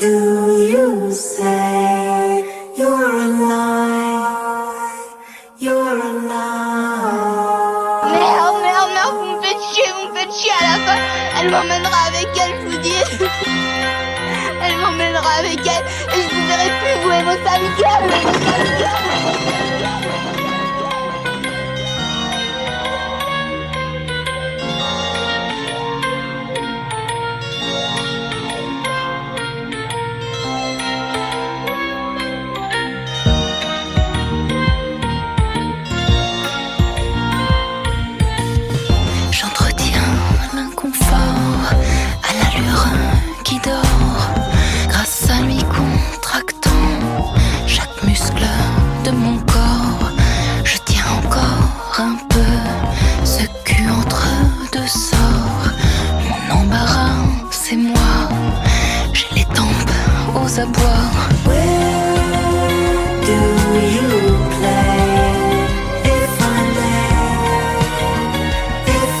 do you say you're alive? You're alive. Merde, vous me faites chier à la fin. Elle m'emmènera avec elle, je vous dis. Elle m'emmènera avec elle et je vous verrai plus, vous et vos sales gueules. J'entretiens l'inconfort à l'allure qui dort, grâce à lui contractant chaque muscle de mon corps. Je tiens encore un peu ce cul entre deux sorts. Mon embarras, c'est moi, j'ai les tempes aux abois. Where do you play? If I may, is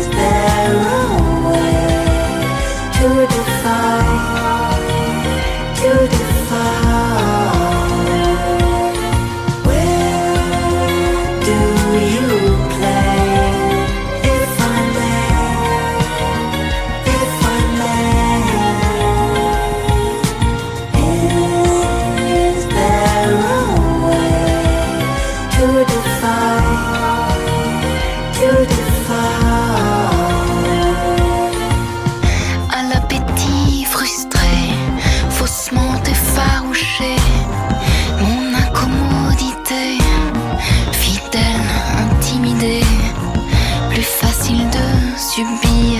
there a way to defy? Where do you play? If I may, is there a way to defy? À l'appétit frustré, faussement effarouché, mon incommodité, fidèle, intimidée, plus facile de subir.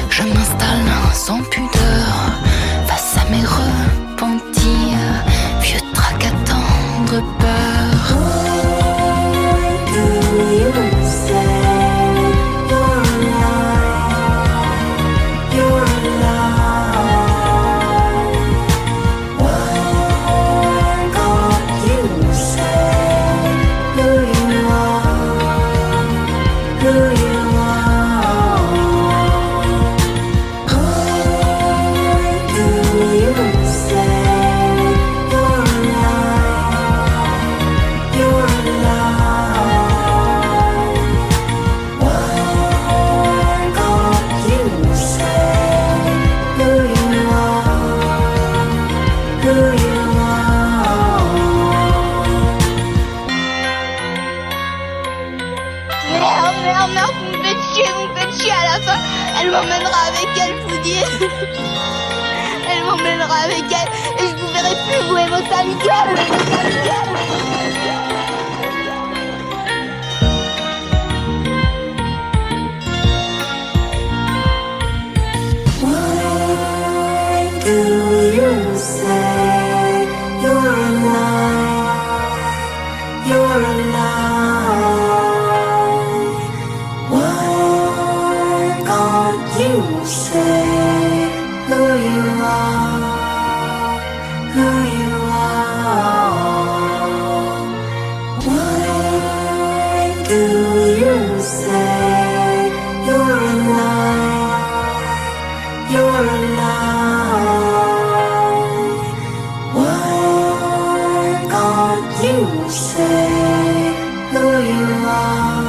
Je m'installe sans pudeur face à mes repentirs, vieux trac à tendre peur. Do you say you're alive? You're alive. What God you say who you are? Who you are? Why do you say you're alive? You're alive. What God you say who you are? Who you are? Merde, vous me faites chier à la fin. Elle m'emmènera avec elle, je vous dis. Elle m'emmènera avec elle et je vous verrai plus, vous et vos sales gueules. Why do you say you're alive? You're alive. Why God you say who you are? Who you are? Why do you say you're alive? You're alive. Why God you say who you are?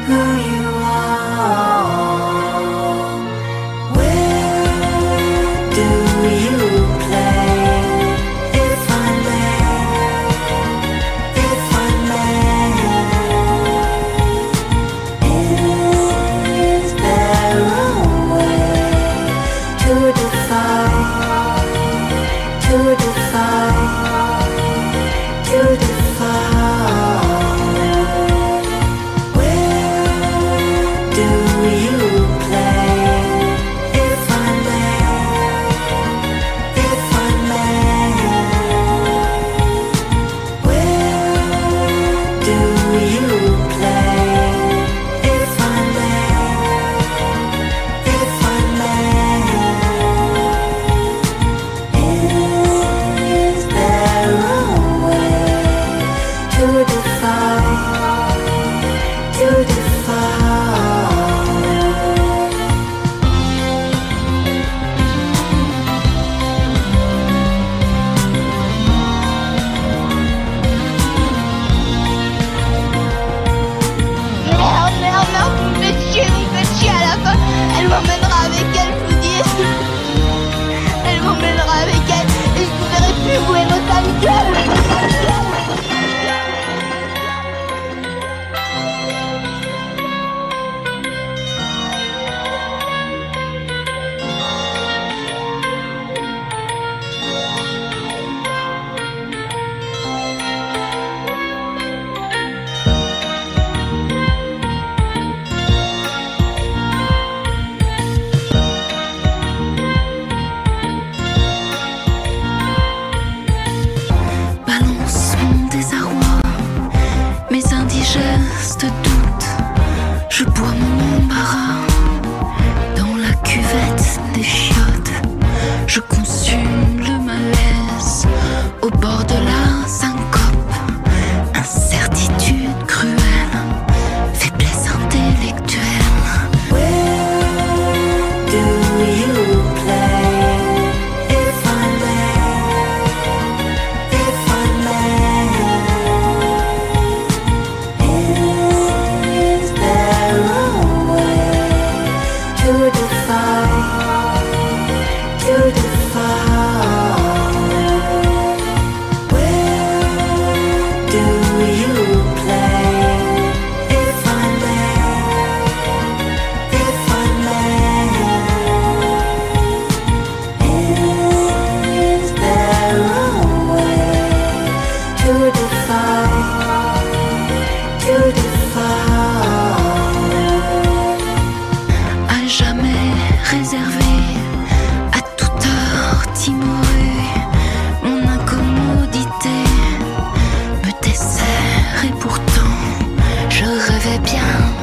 Who you are? Where do you play? If I may, is there a way to defy? Where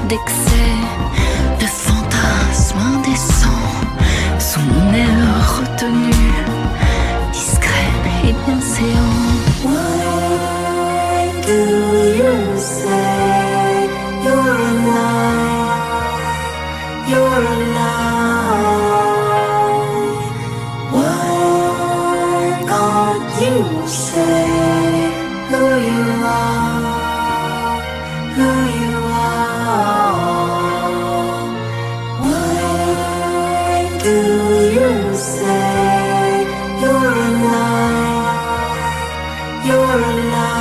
d'excès, de fantasmes indécents, sous mon aile retenue, discret et bienséant. Why do you say you're alive? You're alive. Why can't you say who you are? Who you are? Why do you say you're alive? You're alive.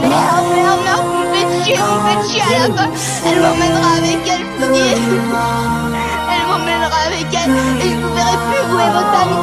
Merde, on me fait chier à la fin. Elle m'emmènera avec elle, vous dire. Elle m'emmènera avec elle et je vous verrai plus, vous et votre ami.